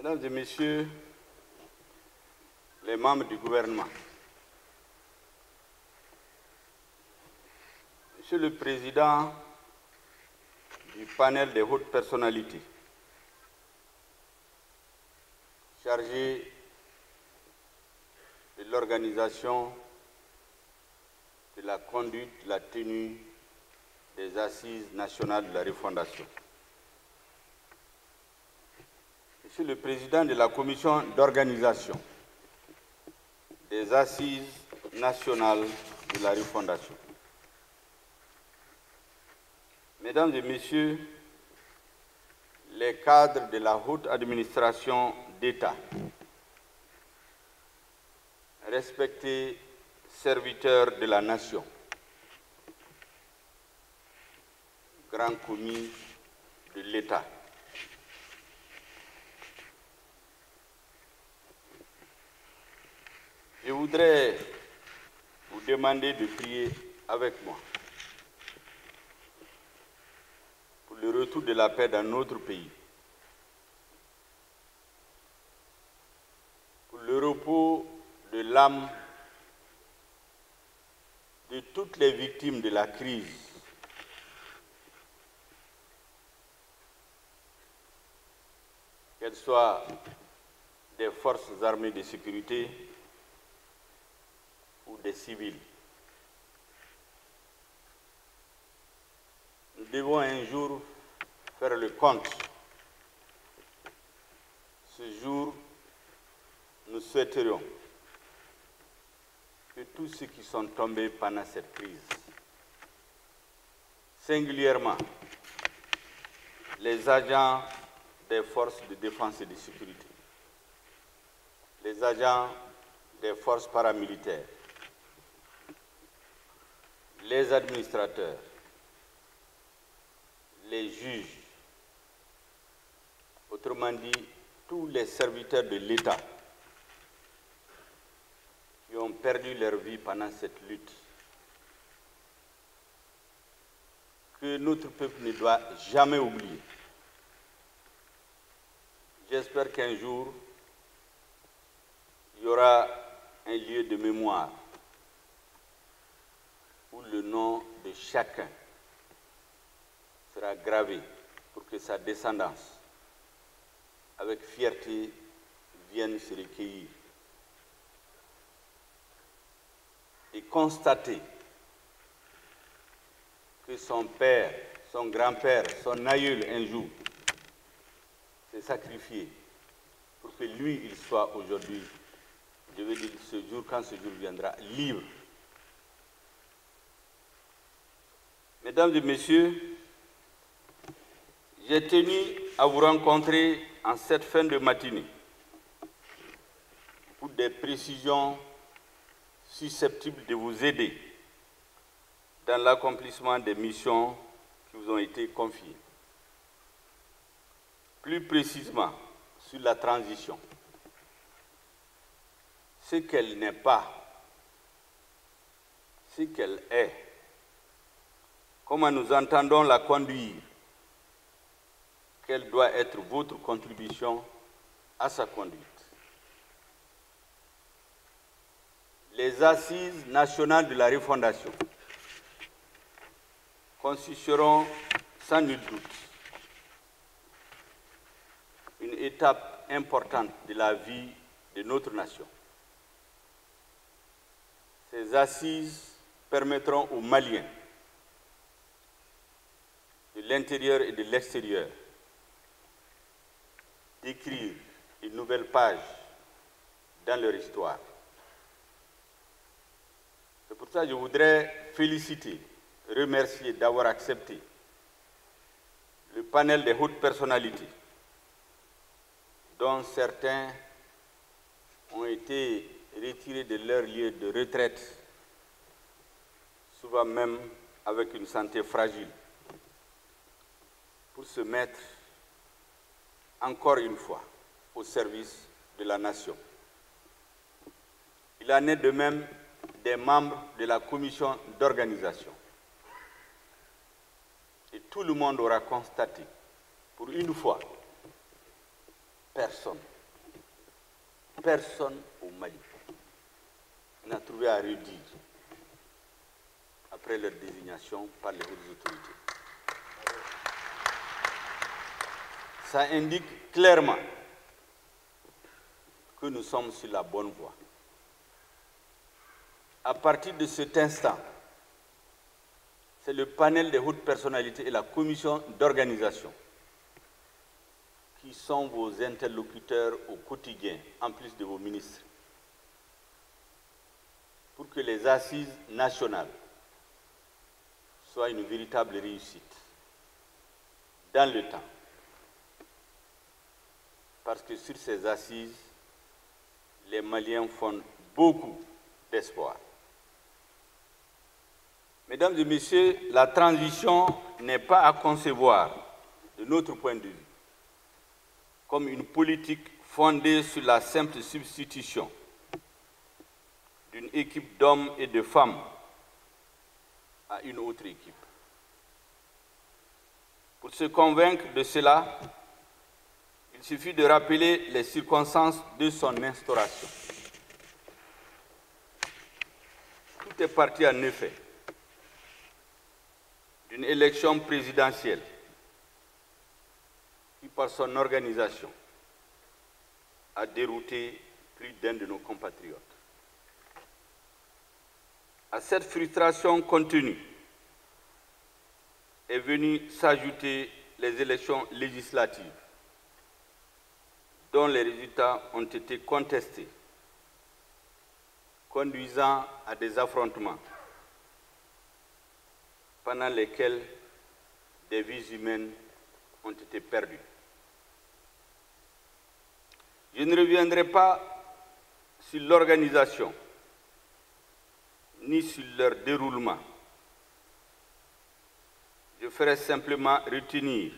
Mesdames et Messieurs les membres du gouvernement, Monsieur le Président du panel des hautes personnalités, chargé de l'organisation, de la conduite, de la tenue des Assises nationales de la refondation. Monsieur le Président de la Commission d'organisation des Assises nationales de la refondation. Mesdames et Messieurs les cadres de la haute administration d'État, respectés serviteurs de la nation, grands commis de l'État, je voudrais vous demander de prier avec moi pour le retour de la paix dans notre pays, pour le repos de l'âme de toutes les victimes de la crise, qu'elles soient des forces armées de sécurité ou des civils. Nous devons un jour faire le compte. Ce jour, nous souhaiterions que tous ceux qui sont tombés pendant cette crise, singulièrement les agents des forces de défense et de sécurité, les agents des forces paramilitaires, les administrateurs, les juges, autrement dit, tous les serviteurs de l'État qui ont perdu leur vie pendant cette lutte, que notre peuple ne doit jamais oublier. J'espère qu'un jour, il y aura un lieu de mémoire où le nom de chacun sera gravé pour que sa descendance, avec fierté, vienne se recueillir et constater que son père, son grand-père, son aïeul un jour s'est sacrifié pour que lui, il soit aujourd'hui, je veux dire ce jour, quand ce jour viendra, libre. Mesdames et Messieurs, j'ai tenu à vous rencontrer en cette fin de matinée pour des précisions susceptibles de vous aider dans l'accomplissement des missions qui vous ont été confiées. Plus précisément sur la transition, ce qu'elle n'est pas, ce qu'elle est, comment nous entendons la conduire, quelle doit être votre contribution à sa conduite. Les Assises nationales de la refondation constitueront sans nul doute une étape importante de la vie de notre nation. Ces assises permettront aux Maliens de l'intérieur et de l'extérieur d'écrire une nouvelle page dans leur histoire. C'est pour ça que je voudrais féliciter, remercier d'avoir accepté le panel des hautes personnalités, dont certains ont été retirés de leur lieu de retraite, souvent même avec une santé fragile, pour se mettre encore une fois au service de la nation. Il en est de même des membres de la commission d'organisation. Et tout le monde aura constaté, pour une fois, personne personne au Mali n'a trouvé à redire après leur désignation par les hautes autorités. Ça indique clairement que nous sommes sur la bonne voie. À partir de cet instant, c'est le panel des hautes personnalités et la commission d'organisation qui sont vos interlocuteurs au quotidien, en plus de vos ministres, pour que les assises nationales soient une véritable réussite dans le temps. Parce que sur ces assises, les Maliens font beaucoup d'espoir. Mesdames et messieurs, la transition n'est pas à concevoir, de notre point de vue, comme une politique fondée sur la simple substitution d'une équipe d'hommes et de femmes à une autre équipe. Pour se convaincre de cela, il suffit de rappeler les circonstances de son instauration. Tout est parti en effet d'une élection présidentielle qui, par son organisation, a dérouté plus d'un de nos compatriotes. À cette frustration contenue est venue s'ajouter les élections législatives, dont les résultats ont été contestés, conduisant à des affrontements pendant lesquels des vies humaines ont été perdues. Je ne reviendrai pas sur l'organisation ni sur leur déroulement. Je ferai simplement retenir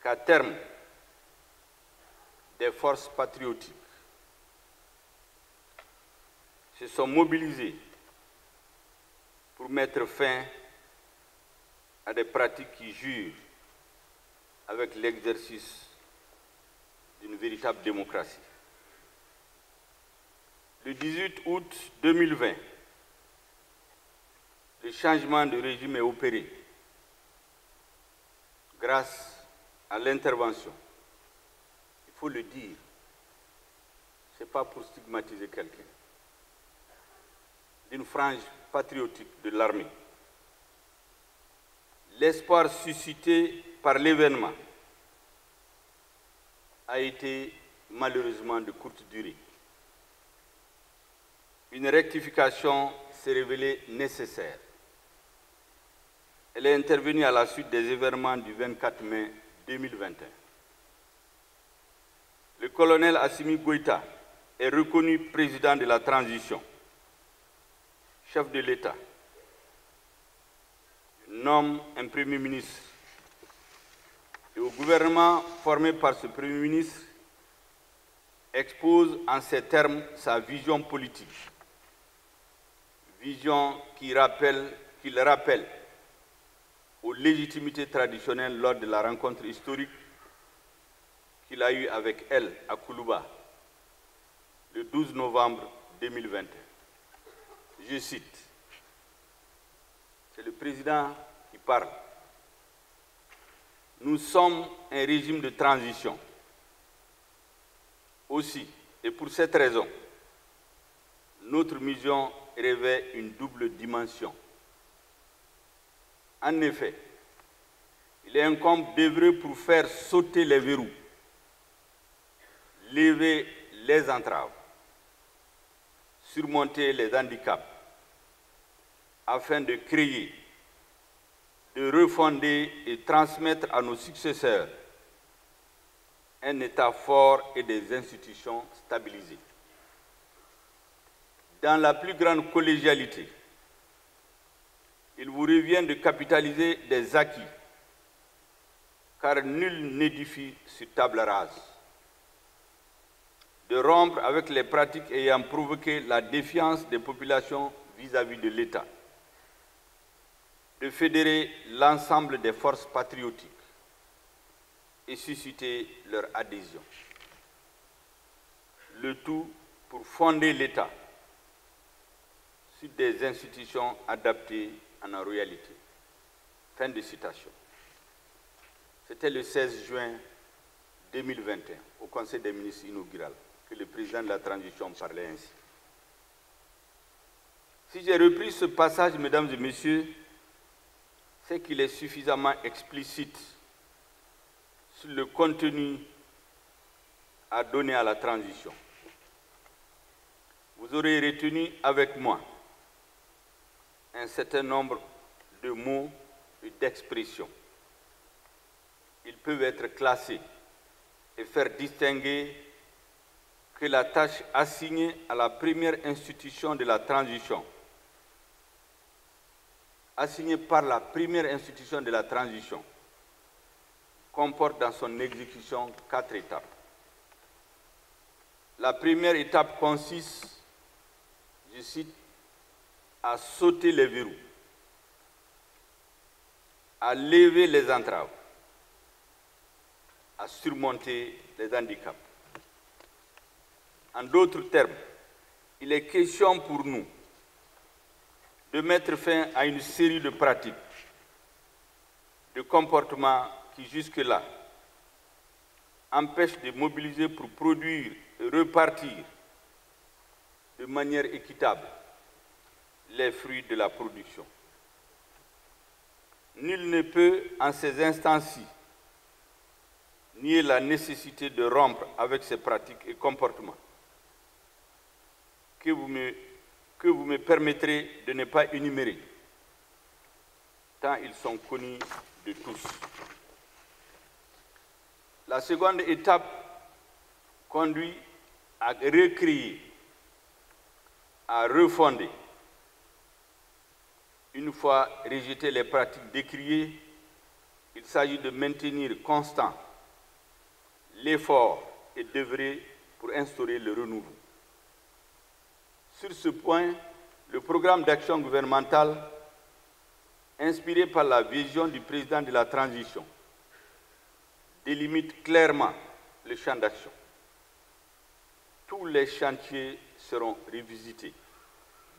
qu'à terme, des forces patriotiques se sont mobilisées pour mettre fin à des pratiques qui jurent avec l'exercice d'une véritable démocratie. Le 18 août 2020, le changement de régime est opéré grâce à l'intervention, il faut le dire, ce n'est pas pour stigmatiser quelqu'un, d'une frange patriotique de l'armée. L'espoir suscité par l'événement a été malheureusement de courte durée. Une rectification s'est révélée nécessaire. Elle est intervenue à la suite des événements du 24 mai 2021. Le colonel Assimi Goïta est reconnu président de la transition, chef de l'État, nomme un Premier ministre et au gouvernement formé par ce Premier ministre expose en ces termes sa vision politique, vision qu'il rappelle aux légitimités traditionnelles lors de la rencontre historique qu'il a eue avec elle à Koulouba le 12 novembre 2021. Je cite, c'est le président qui parle. Nous sommes un régime de transition. Aussi, et pour cette raison, notre mission revêt une double dimension. En effet, il incombe d'œuvrer pour faire sauter les verrous, lever les entraves, surmonter les handicaps, afin de créer, de refonder et transmettre à nos successeurs un État fort et des institutions stabilisées. Dans la plus grande collégialité, il vous revient de capitaliser des acquis, car nul n'édifie sur table rase, de rompre avec les pratiques ayant provoqué la défiance des populations vis-à-vis de l'État, de fédérer l'ensemble des forces patriotiques et susciter leur adhésion. le tout pour fonder l'État sur des institutions adaptées à nos réalités. Fin de citation. C'était le 16 juin 2021, au Conseil des ministres inaugural, que le président de la transition parlait ainsi. Si j'ai repris ce passage, mesdames et messieurs, c'est qu'il est suffisamment explicite sur le contenu à donner à la transition. Vous aurez retenu avec moi un certain nombre de mots et d'expressions. Ils peuvent être classés et faire distinguer que la tâche assignée à la première institution de la transition, assignée par la première institution de la transition, comporte dans son exécution 4 étapes. La première étape consiste, je cite, à sauter les verrous, à lever les entraves, à surmonter les handicaps. En d'autres termes, il est question pour nous de mettre fin à une série de pratiques, de comportements qui jusque-là empêchent de mobiliser pour produire et repartir de manière équitable les fruits de la production. Nul ne peut, en ces instants-ci, nier la nécessité de rompre avec ces pratiques et comportements que vous me permettrez de ne pas énumérer, tant ils sont connus de tous. La seconde étape conduit à recréer, à refonder. Une fois rejetées les pratiques décriées, il s'agit de maintenir constant l'effort et d'œuvrer pour instaurer le renouveau. Sur ce point, le programme d'action gouvernementale, inspiré par la vision du président de la transition, délimite clairement le champ d'action. Tous les chantiers seront revisités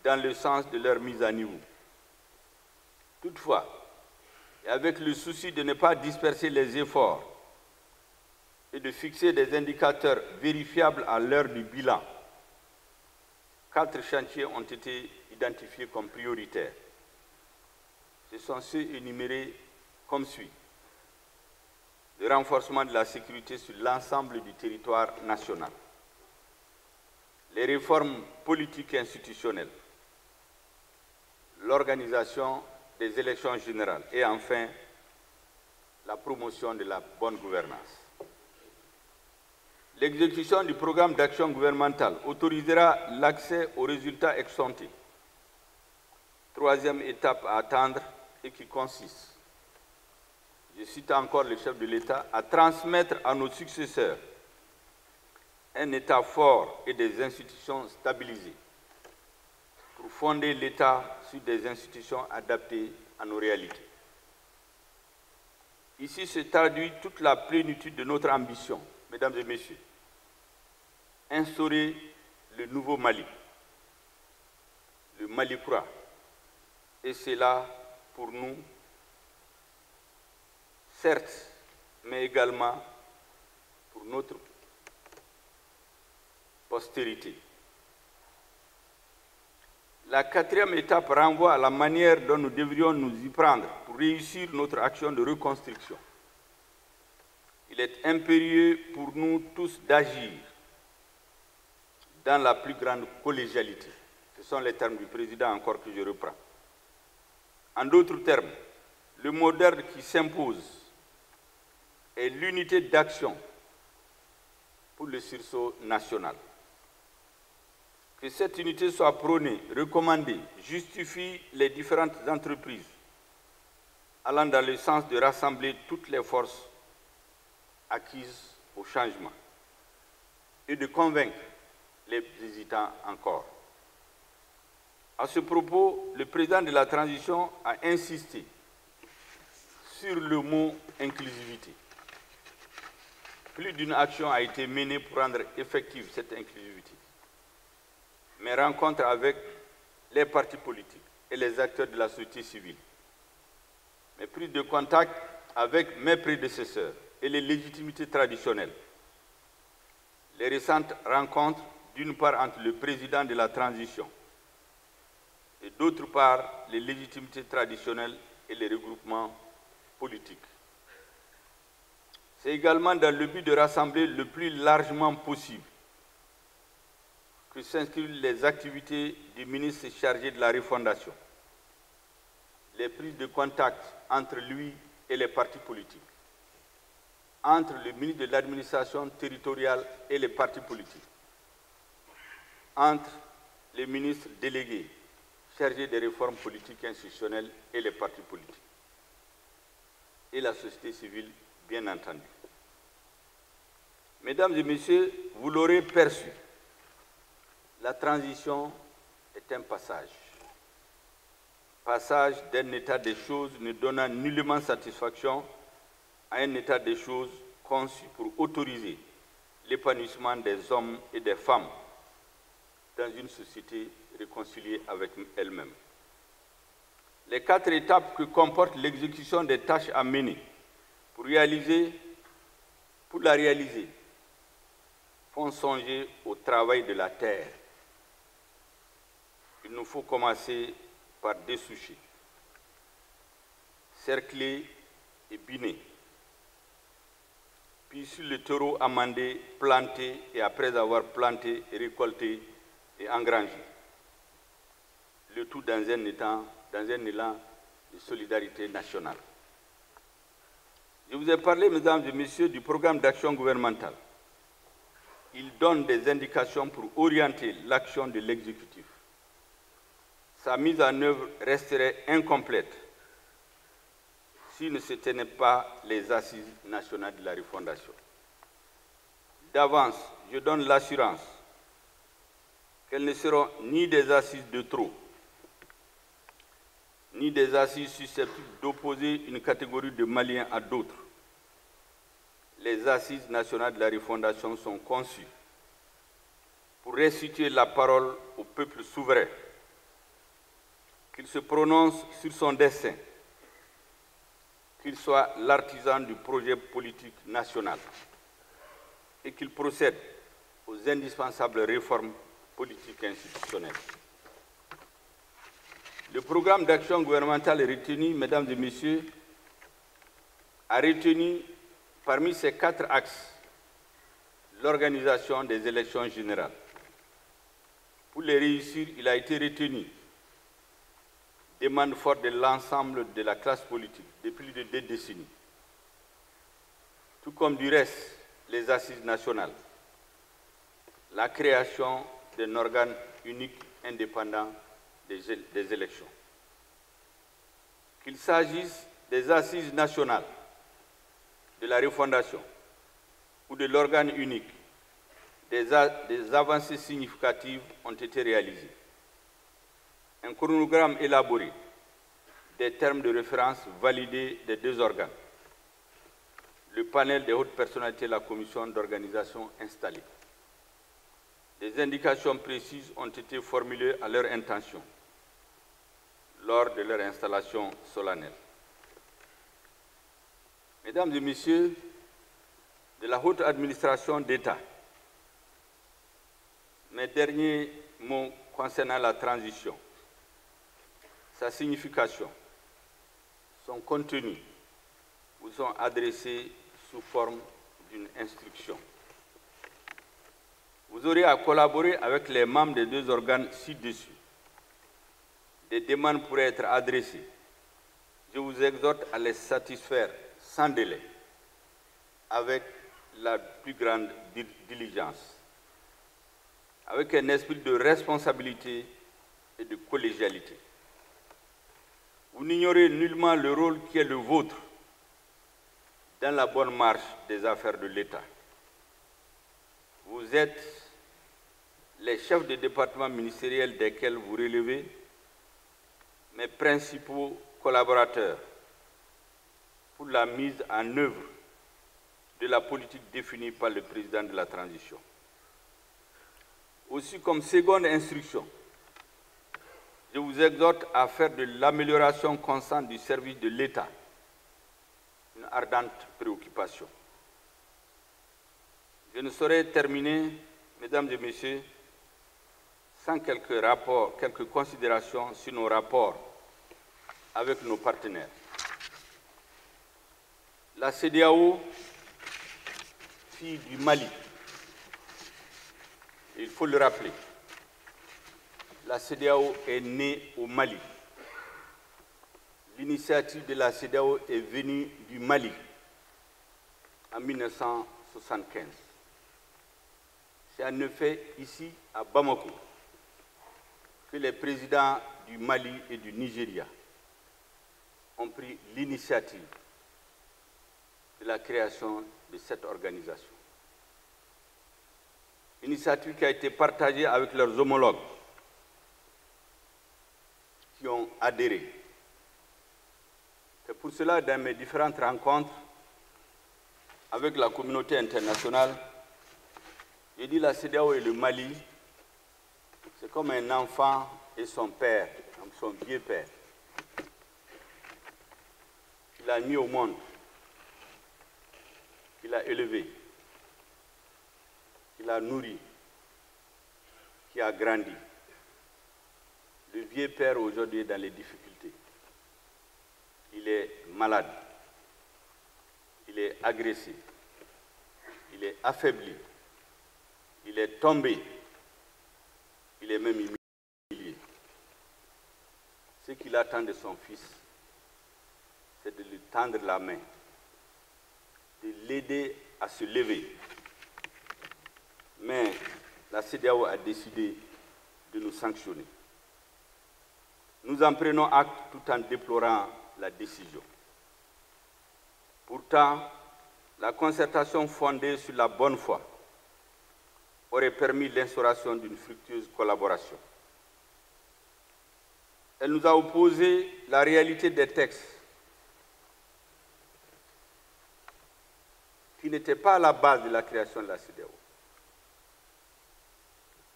dans le sens de leur mise à niveau. Toutefois, et avec le souci de ne pas disperser les efforts et de fixer des indicateurs vérifiables à l'heure du bilan, 4 chantiers ont été identifiés comme prioritaires. Ce sont ceux énumérés comme suit. Le renforcement de la sécurité sur l'ensemble du territoire national. Les réformes politiques et institutionnelles. L'organisation des élections générales. Et enfin, la promotion de la bonne gouvernance. L'exécution du programme d'action gouvernementale autorisera l'accès aux résultats ex-ante. Troisième étape à attendre et qui consiste, je cite encore le chef de l'État, à transmettre à nos successeurs un État fort et des institutions stabilisées pour fonder l'État sur des institutions adaptées à nos réalités. Ici se traduit toute la plénitude de notre ambition, mesdames et messieurs. Instaurer le nouveau Mali, le Mali Kura, et c'est là pour nous, certes, mais également pour notre postérité. La quatrième étape renvoie à la manière dont nous devrions nous y prendre pour réussir notre action de reconstruction. Il est impérieux pour nous tous d'agir dans la plus grande collégialité. Ce sont les termes du président encore que je reprends. En d'autres termes, le modèle qui s'impose est l'unité d'action pour le sursaut national. Que cette unité soit prônée, recommandée, justifie les différentes entreprises allant dans le sens de rassembler toutes les forces acquises au changement et de convaincre les hésitants encore. À ce propos, le président de la transition a insisté sur le mot inclusivité. plus d'une action a été menée pour rendre effective cette inclusivité. Mes rencontres avec les partis politiques et les acteurs de la société civile, mes prises de contact avec mes prédécesseurs et les légitimités traditionnelles, les récentes rencontres d'une part entre le président de la transition et d'autre part les légitimités traditionnelles et les regroupements politiques. C'est également dans le but de rassembler le plus largement possible que s'inscrivent les activités du ministre chargé de la refondation, les prises de contact entre lui et les partis politiques, entre le ministre de l'administration territoriale et les partis politiques, entre les ministres délégués chargés des réformes politiques et institutionnelles et les partis politiques, et la société civile, bien entendu. Mesdames et messieurs, vous l'aurez perçu, la transition est un passage. Passage d'un état des choses ne donnant nullement satisfaction à un état des choses conçu pour autoriser l'épanouissement des hommes et des femmes dans une société réconciliée avec elle-même. Les 4 étapes que comporte l'exécution des tâches à mener pour la réaliser font songer au travail de la terre. Il nous faut commencer par dessoucher, cercler et biner. Puis sur le terreau amendé, planter et après avoir planté et récolté et engrangé. Le tout dans un élan de solidarité nationale. Je vous ai parlé, mesdames et messieurs, du programme d'action gouvernementale. Il donne des indications pour orienter l'action de l'exécutif. Sa mise en œuvre resterait incomplète si ne se tenaient pas les assises nationales de la refondation. D'avance, je donne l'assurance qu'elles ne seront ni des assises de trop, ni des assises susceptibles d'opposer une catégorie de Maliens à d'autres. Les assises nationales de la refondation sont conçues pour restituer la parole au peuple souverain, qu'il se prononce sur son destin, qu'il soit l'artisan du projet politique national et qu'il procède aux indispensables réformes politiques et institutionnelles. Le programme d'action gouvernementale retenu, mesdames et messieurs, a retenu parmi ces 4 axes l'organisation des élections générales. Pour les réussir, il a été retenu demande forte de l'ensemble de la classe politique depuis plus de 2 décennies, tout comme du reste les assises nationales, la création d'un organe unique indépendant des élections. Qu'il s'agisse des assises nationales, de la refondation ou de l'organe unique, des avancées significatives ont été réalisées. Un chronogramme élaboré, des termes de référence validés des 2 organes, le panel des hautes personnalités de la commission d'organisation installée. Des indications précises ont été formulées à leur intention lors de leur installation solennelle. Mesdames et messieurs de la haute administration d'État, mes derniers mots concernant la transition, sa signification, son contenu vous sont adressés sous forme d'une instruction. Vous aurez à collaborer avec les membres des 2 organes ci-dessus. Des demandes pourraient être adressées. Je vous exhorte à les satisfaire sans délai, avec la plus grande diligence, avec un esprit de responsabilité et de collégialité. Vous n'ignorez nullement le rôle qui est le vôtre dans la bonne marche des affaires de l'État. Vous êtes les chefs de département ministériels desquels vous relevez, mes principaux collaborateurs pour la mise en œuvre de la politique définie par le président de la transition. Aussi, comme seconde instruction, je vous exhorte à faire de l'amélioration constante du service de l'État une ardente préoccupation. Je ne saurais terminer, mesdames et messieurs, sans quelques considérations sur nos rapports avec nos partenaires. La CEDEAO, fille du Mali, il faut le rappeler, la CEDEAO est née au Mali. L'initiative de la CEDEAO est venue du Mali en 1975. C'est en effet ici, à Bamako, que les présidents du Mali et du Nigeria ont pris l'initiative de la création de cette organisation. Initiative qui a été partagée avec leurs homologues qui ont adhéré. C'est pour cela, dans mes différentes rencontres avec la communauté internationale, j'ai dit la CEDEAO et le Mali, c'est comme un enfant et son père, son vieux père. Il a mis au monde, il a élevé, il a nourri, qui a grandi. Le vieux père aujourd'hui est dans les difficultés. Il est malade, il est agressé, il est affaibli, il est tombé, il est même humilié. Ce qu'il attend de son fils, c'est de lui tendre la main, de l'aider à se lever. Mais la CEDEAO a décidé de nous sanctionner. Nous en prenons acte tout en déplorant la décision. Pourtant, la concertation fondée sur la bonne foi aurait permis l'instauration d'une fructueuse collaboration. Elle nous a opposé la réalité des textes qui n'étaient pas à la base de la création de la CEDEAO.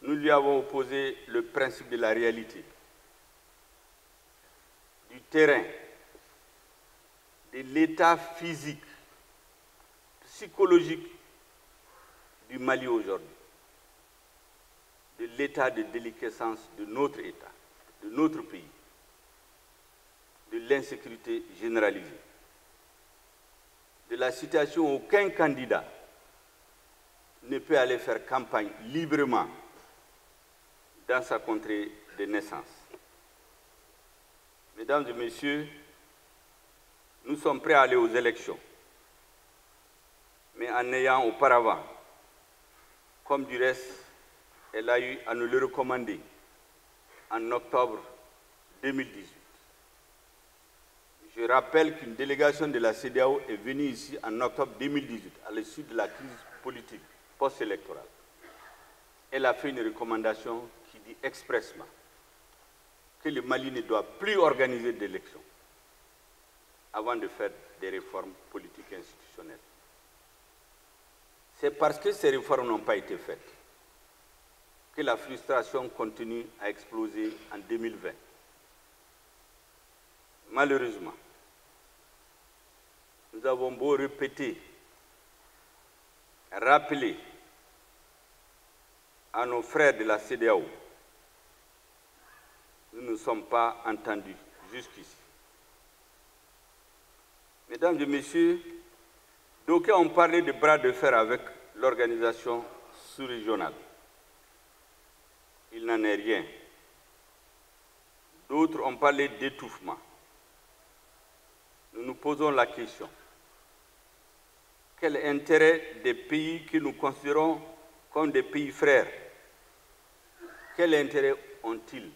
Nous lui avons opposé le principe de la réalité, du terrain, de l'état physique, psychologique du Mali aujourd'hui, de l'état de déliquescence de notre État, de notre pays, de l'insécurité généralisée, de la situation où aucun candidat ne peut aller faire campagne librement dans sa contrée de naissance. Mesdames et messieurs, nous sommes prêts à aller aux élections, mais en ayant auparavant, comme du reste, elle a eu à nous le recommander en octobre 2018. Je rappelle qu'une délégation de la CEDEAO est venue ici en octobre 2018, à l'issue de la crise politique post-électorale. Elle a fait une recommandation qui dit expressément que le Mali ne doit plus organiser d'élections avant de faire des réformes politiques et institutionnelles. C'est parce que ces réformes n'ont pas été faites que la frustration continue à exploser en 2020. Malheureusement, nous avons beau répéter, rappeler à nos frères de la CEDEAO, nous ne sommes pas entendus jusqu'ici. Mesdames et messieurs, d'aucuns ont parlé de bras de fer avec l'organisation sous-régionale. Il n'en est rien. D'autres ont parlé d'étouffement. Nous nous posons la question. Quel intérêt des pays que nous considérons comme des pays frères, quel intérêt ont-ils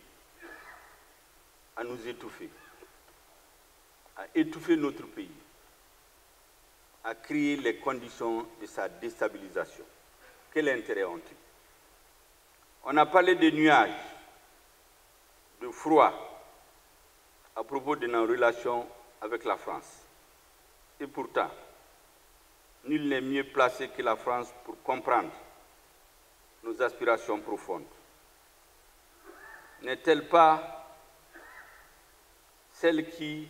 à nous étouffer, à étouffer notre pays, à créer les conditions de sa déstabilisation? Quel intérêt ont-ils? On a parlé de nuages, de froid, à propos de nos relations avec la France. Et pourtant, nul n'est mieux placé que la France pour comprendre nos aspirations profondes. N'est-elle pas celle qui,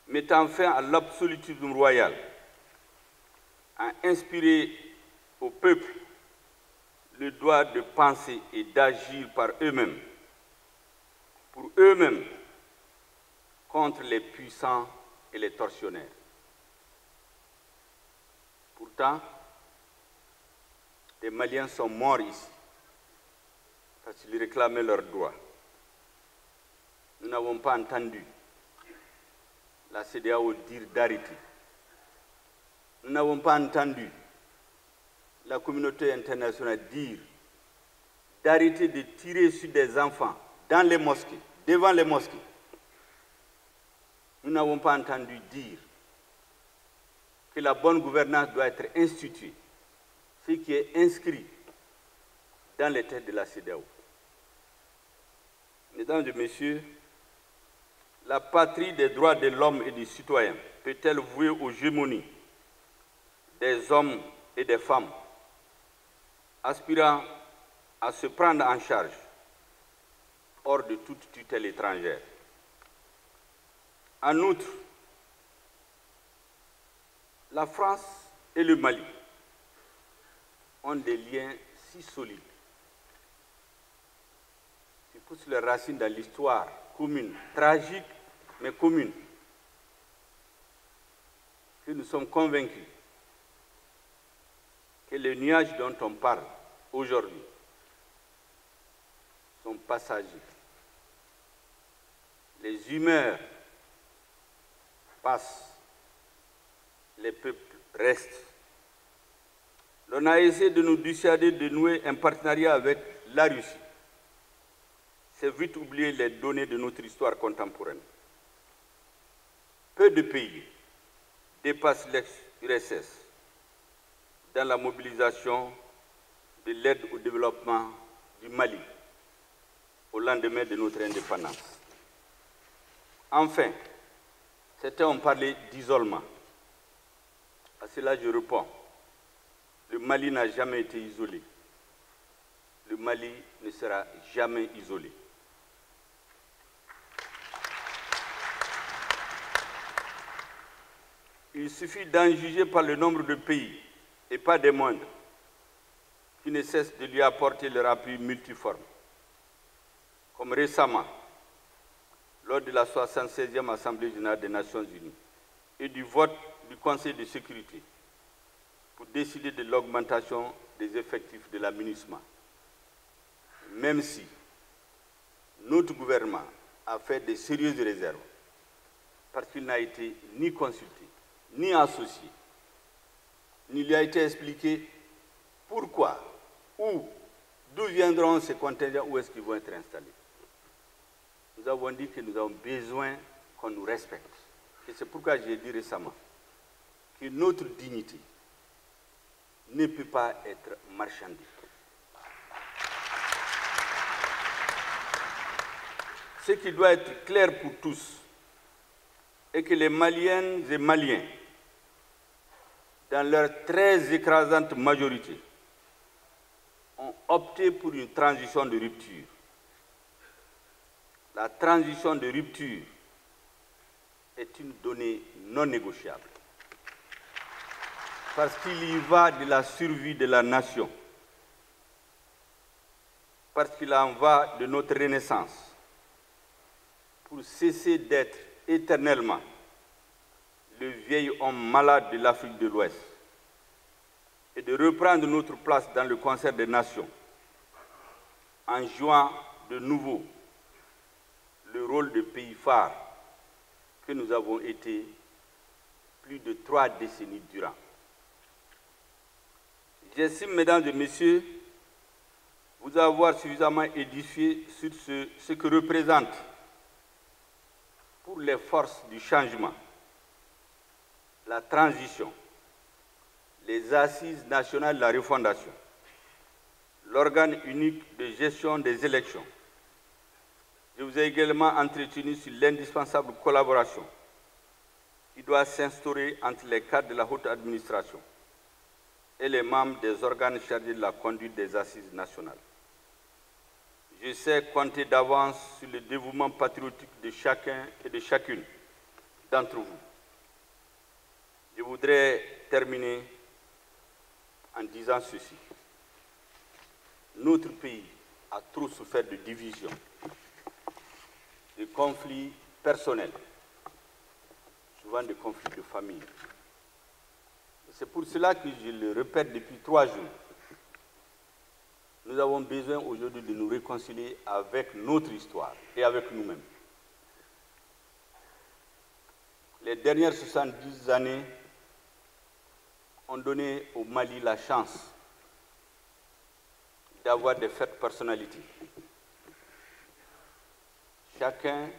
mettant fin à l'absolutisme royal, a inspiré au peuple le droit de penser et d'agir par eux-mêmes, pour eux-mêmes, contre les puissants et les tortionnaires. Pourtant, les Maliens sont morts ici, parce qu'ils réclamaient leurs droits. Nous n'avons pas entendu la CEDEAO dire d'arrêter. Nous n'avons pas entendu la communauté internationale dire d'arrêter de tirer sur des enfants dans les mosquées, devant les mosquées. Nous n'avons pas entendu dire que la bonne gouvernance doit être instituée, ce qui est inscrit dans les textes de la CEDEAO. Mesdames et messieurs, la patrie des droits de l'homme et des citoyens peut-elle vouer aux gémonies des hommes et des femmes aspirant à se prendre en charge hors de toute tutelle étrangère? En outre, la France et le Mali ont des liens si solides qui poussent leurs racines dans l'histoire commune, tragique mais commune, que nous sommes convaincus que les nuages dont on parle aujourd'hui sont passagers. Les humeurs passent, les peuples restent. On a essayé de nous dissuader de nouer un partenariat avec la Russie. C'est vite oublier les données de notre histoire contemporaine. Peu de pays dépassent l'ex-URSS dans la mobilisation de l'aide au développement du Mali au lendemain de notre indépendance. Enfin, certains ont parlé d'isolement. À cela, je réponds. Le Mali n'a jamais été isolé. Le Mali ne sera jamais isolé. Il suffit d'en juger par le nombre de pays, et pas des moindres, qui ne cessent de lui apporter leur appui multiforme. Comme récemment, lors de la 76e Assemblée générale des Nations unies et du vote du Conseil de sécurité pour décider de l'augmentation des effectifs de la MINUSMA. Même si notre gouvernement a fait de sérieuses réserves, parce qu'il n'a été ni consulté, ni associé, ni lui a été expliqué pourquoi, où, d'où viendront ces contingents, où est-ce qu'ils vont être installés. Nous avons dit que nous avons besoin qu'on nous respecte. Et c'est pourquoi j'ai dit récemment que notre dignité ne peut pas être marchandée. Ce qui doit être clair pour tous est que les Maliennes et Maliens, dans leur très écrasante majorité, ont opté pour une transition de rupture. La transition de rupture est une donnée non négociable. Parce qu'il y va de la survie de la nation. Parce qu'il en va de notre renaissance. Pour cesser d'être éternellement le vieil homme malade de l'Afrique de l'Ouest et de reprendre notre place dans le concert des nations en jouant de nouveau le rôle de pays phare que nous avons été plus de 3 décennies durant. J'estime, mesdames et messieurs, vous avoir suffisamment édifié sur ce que représente pour les forces du changement, la transition, les assises nationales de la refondation, l'organe unique de gestion des élections. Je vous ai également entretenu sur l'indispensable collaboration qui doit s'instaurer entre les cadres de la haute administration et les membres des organes chargés de la conduite des assises nationales. Je sais compter d'avance sur le dévouement patriotique de chacun et de chacune d'entre vous. Je voudrais terminer en disant ceci. Notre pays a trop souffert de divisions, de conflits personnels, souvent de conflits de famille. C'est pour cela que je le répète depuis 3 jours. Nous avons besoin aujourd'hui de nous réconcilier avec notre histoire et avec nous-mêmes. Les dernières 70 années ont donné au Mali la chance d'avoir des fortes personnalités. Chacun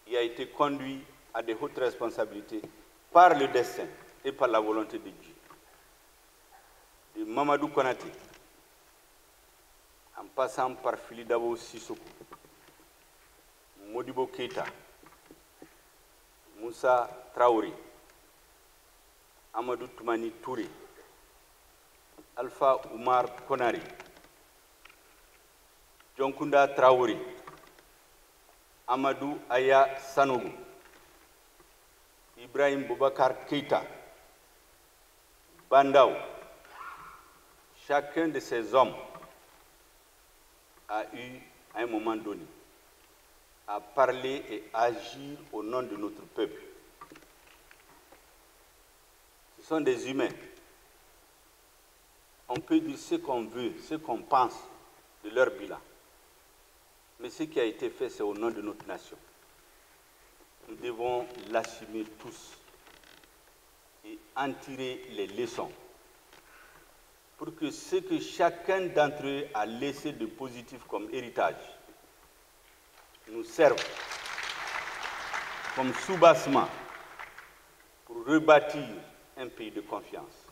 y a été conduit à de hautes responsabilités par le destin et par la volonté de Dieu. De Mamadou Konaté, en passant par Fili Dabo Sissoko, Modibo Keïta, Moussa Traoré, Amadou Toumani Touré, Alpha Oumar Konari, Djonkunda Traoré, Amadou Aya Sanogo, Ibrahim Boubacar Keïta, Bandao. Chacun de ces hommes a eu, à un moment donné, à parler et agir au nom de notre peuple. Ce sont des humains. On peut dire ce qu'on veut, ce qu'on pense de leur bilan. Mais ce qui a été fait, c'est au nom de notre nation. Nous devons l'assumer tous et en tirer les leçons pour que ce que chacun d'entre eux a laissé de positif comme héritage nous serve comme soubassement pour rebâtir un pays de confiance.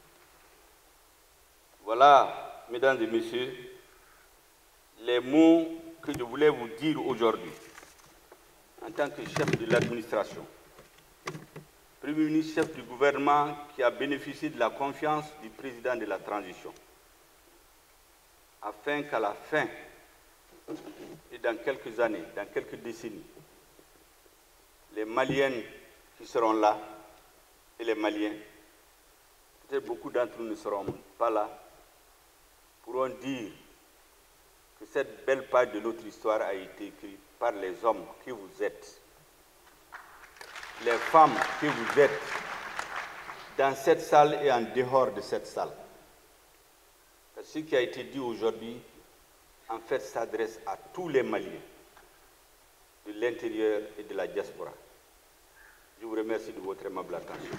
Voilà, mesdames et messieurs, les mots que je voulais vous dire aujourd'hui en tant que chef de l'administration, Premier ministre, chef du gouvernement qui a bénéficié de la confiance du président de la transition, afin qu'à la fin et dans quelques années, dans quelques décennies, les Maliennes qui seront là et les Maliens, peut-être beaucoup d'entre nous ne seront pas là, pourront dire que cette belle page de notre histoire a été écrite par les hommes que vous êtes, les femmes que vous êtes, dans cette salle et en dehors de cette salle. Ce qui a été dit aujourd'hui, en fait, s'adresse à tous les Maliens, de l'intérieur et de la diaspora. Je vous remercie de votre aimable attention.